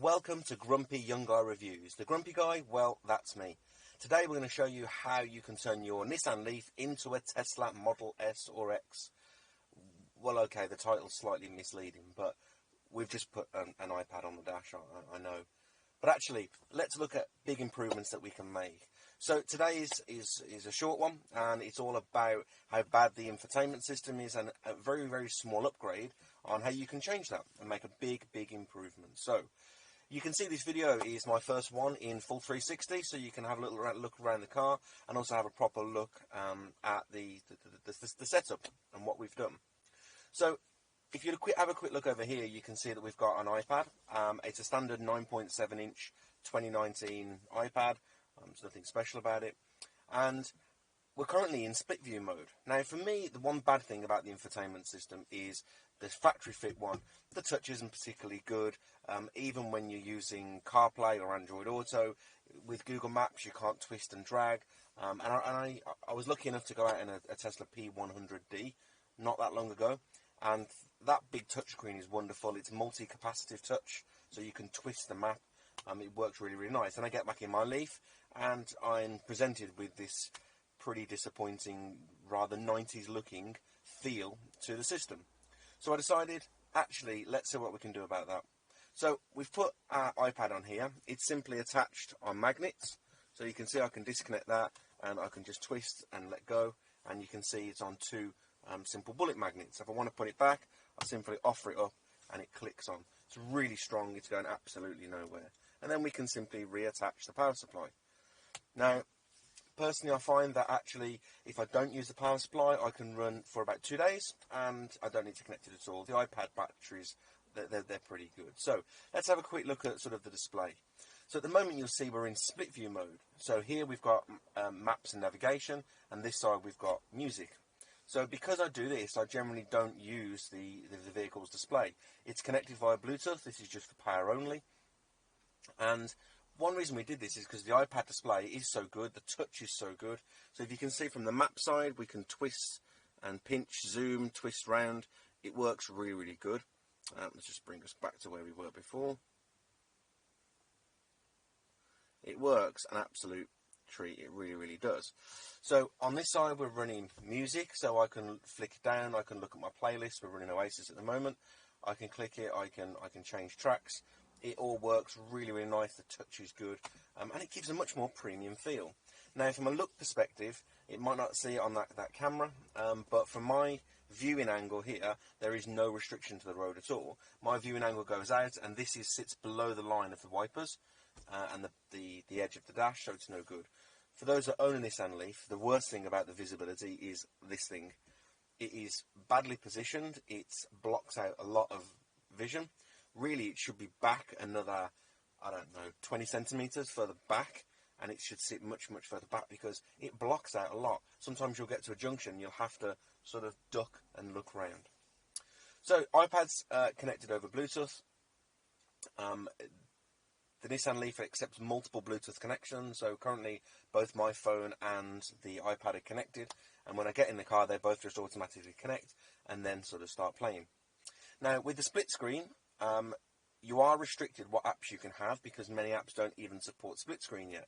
Welcome to Grumpy Young Guy Reviews. The Grumpy Guy, well, that's me. Today we're going to show you how you can turn your Nissan LEAF into a Tesla Model S or X. Well, okay, the title's slightly misleading, but we've just put an iPad on the dash, I know. But actually, let's look at big improvements that we can make. So today is a short one, and it's all about how bad the infotainment system is and a very, very small upgrade on how you can change that and make a big, big improvement. So you can see this video is my first one in full 360, so you can have a little look around the car and also have a proper look at the setup and what we've done. So if you have a quick look over here, you can see that we've got an iPad. It's a standard 9.7 inch 2019 iPad. There's nothing special about it. And we're currently in split view mode. Now, for me, the one bad thing about the infotainment system is this factory fit one. The touch isn't particularly good. Even when you're using CarPlay or Android Auto, with Google Maps, you can't twist and drag. I was lucky enough to go out in a Tesla P100D not that long ago. And that big touchscreen is wonderful. It's multi-capacitive touch, so you can twist the map. It works really, really nice. And I get back in my LEAF, and I'm presented with this pretty disappointing, rather 90s-looking feel to the system. So I decided, actually, let's see what we can do about that. So we've put our iPad on here. It's simply attached on magnets. So you can see I can disconnect that, and I can just twist and let go. And you can see it's on two simple bullet magnets. If I want to put it back, I simply offer it up and it clicks on. It's really strong, it's going absolutely nowhere. And then we can simply reattach the power supply. Now, personally I find that actually if I don't use the power supply, I can run for about 2 days and I don't need to connect it at all. The iPad batteries, they're pretty good. So let's have a quick look at sort of the display. So at the moment you'll see we're in split view mode. So here we've got maps and navigation, and this side we've got music. So because I do this, I generally don't use the vehicle's display. It's connected via Bluetooth. This is just for power only. And one reason we did this is because the iPad display is so good, the touch is so good. So if you can see from the map side, we can twist and pinch, zoom, twist round. It works really, really good. Let's just bring us back to where we were before. It works an absolute treat, it really, really does. So on this side we're running music, so I can flick it down, I can look at my playlist. We're running Oasis at the moment. I can click it, I can change tracks. It all works really, really nice. The touch is good, and it gives a much more premium feel. Now, from a look perspective, it might not see it on that camera, but from my viewing angle here, there is no restriction to the road at all. My viewing angle goes out, and this sits below the line of the wipers and the edge of the dash, so it's no good. For those that own a Nissan LEAF, the worst thing about the visibility is this thing. It is badly positioned. It blocks out a lot of vision. Really, it should be back another, I don't know, 20 centimetres further back, and it should sit much, much further back because it blocks out a lot. Sometimes you'll get to a junction, you'll have to sort of duck and look round. So, iPad's connected over Bluetooth. The Nissan LEAF accepts multiple Bluetooth connections, so currently both my phone and the iPad are connected, and when I get in the car they both just automatically connect and then sort of start playing. Now with the split screen, you are restricted what apps you can have because many apps don't even support split screen yet.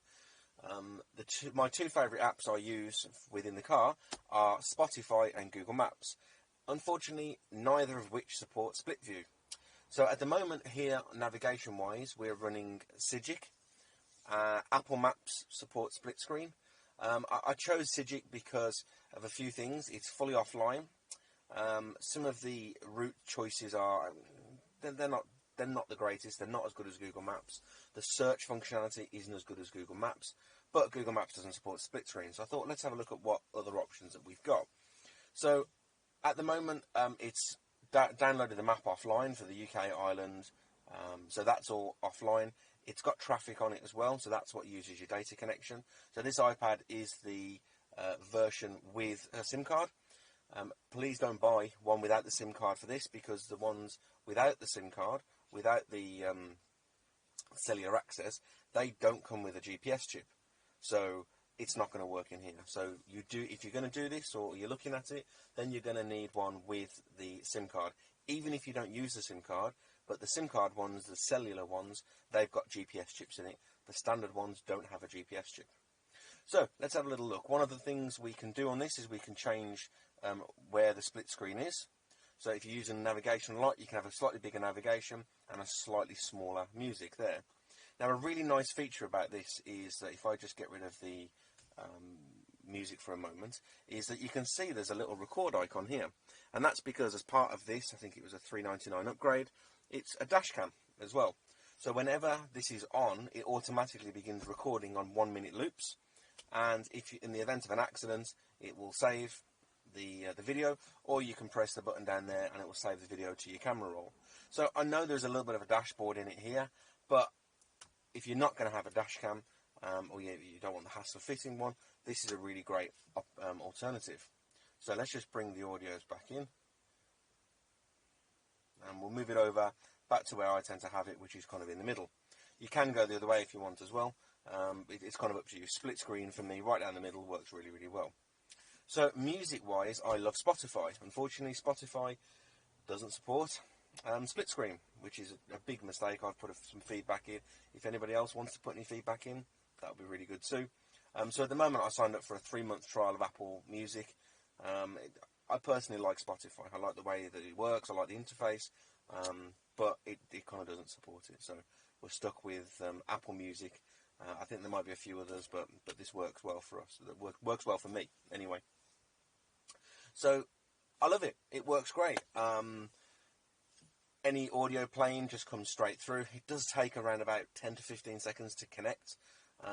My two favourite apps I use within the car are Spotify and Google Maps. Unfortunately, neither of which support split view. So at the moment here, navigation-wise, we're running Cygic. Apple Maps supports split screen. I chose Cygic because of a few things. It's fully offline. Some of the route choices are they're not the greatest. They're not as good as Google Maps. The search functionality isn't as good as Google Maps, but Google Maps doesn't support split screen. So I thought let's have a look at what other options that we've got. So at the moment, it's downloaded the map offline for the UK, Ireland, so that's all offline. It's got traffic on it as well, so that's what uses your data connection. So this iPad is the version with a SIM card. Please don't buy one without the SIM card for this, because the ones without the SIM card, without the cellular access, they don't come with a GPS chip. So it's not going to work in here. So if you're going to do this or you're looking at it, then you're going to need one with the SIM card. Even if you don't use the SIM card, but the SIM card ones, the cellular ones, they've got GPS chips in it. The standard ones don't have a GPS chip. So let's have a little look. One of the things we can do on this is we can change where the split screen is. So if you're using navigation light, you can have a slightly bigger navigation and a slightly smaller music there. Now, a really nice feature about this is that if I just get rid of the music for a moment, is that you can see there's a little record icon here. And that's because as part of this, I think it was a $3.99 upgrade, it's a Dashcam as well. So whenever this is on, it automatically begins recording on 1-minute loops. And if you, in the event of an accident, it will save the video, or you can press the button down there and it will save the video to your camera roll. So I know there's a little bit of a dashboard in it here, but if you're not going to have a Dashcam, or you don't want the hassle of fitting one, this is a really great alternative. So let's just bring the audios back in, and we'll move it over back to where I tend to have it, which is kind of in the middle. You can go the other way if you want as well. It's kind of up to you. Split screen for me, right down the middle, works really, really well. So music-wise, I love Spotify. Unfortunately, Spotify doesn't support split screen, which is a big mistake. I've put some feedback in. If anybody else wants to put any feedback in, that would be really good too. So at the moment, I signed up for a 3-month trial of Apple Music. I personally like Spotify. I like the way that it works. I like the interface, but it kind of doesn't support it. So we're stuck with Apple Music. I think there might be a few others, but this works well for us. That works well for me, anyway. So I love it. It works great. Any audio playing just comes straight through. It does take around about 10 to 15 seconds to connect.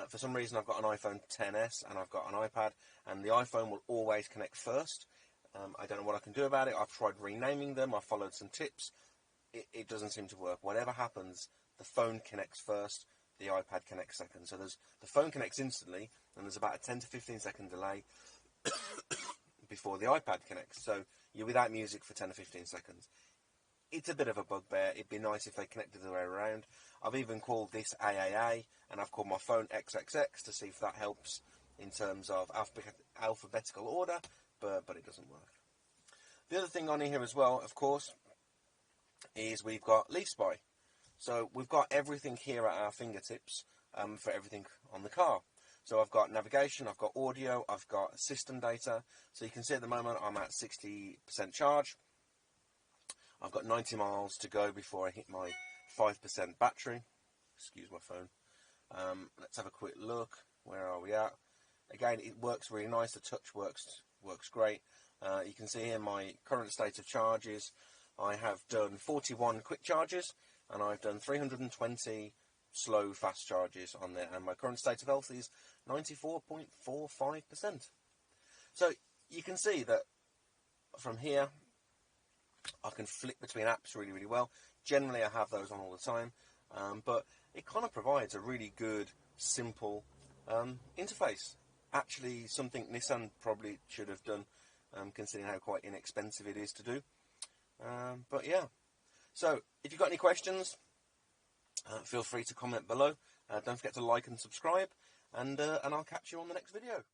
For some reason, I've got an iPhone XS and I've got an iPad, and the iPhone will always connect first. I don't know what I can do about it. I've tried renaming them. I've followed some tips. It doesn't seem to work. Whatever happens, the phone connects first, the iPad connects second. So the phone connects instantly, and there's about a 10 to 15 second delay before the iPad connects. So you're without music for 10 to 15 seconds. It's a bit of a bugbear. It'd be nice if they connected the way around. I've even called this AAA, and I've called my phone XXX to see if that helps in terms of alphabetical order, but it doesn't work. The other thing on here as well, of course, is we've got LEAF Spy. So we've got everything here at our fingertips for everything on the car. So I've got navigation, I've got audio, I've got system data. So you can see at the moment I'm at 60% charge. I've got 90 miles to go before I hit my 5% battery. Excuse my phone. Let's have a quick look. Where are we at? Again, it works really nice. The touch works great. You can see here my current state of charges. I have done 41 quick charges, and I've done 320 slow fast charges on there, and my current state of health is 94.45%. So you can see that from here I can flick between apps really, really well. Generally I have those on all the time, but it kind of provides a really good, simple interface. Actually something Nissan probably should have done, considering how quite inexpensive it is to do. But yeah, so if you've got any questions, feel free to comment below. Don't forget to like and subscribe, and I'll catch you on the next video.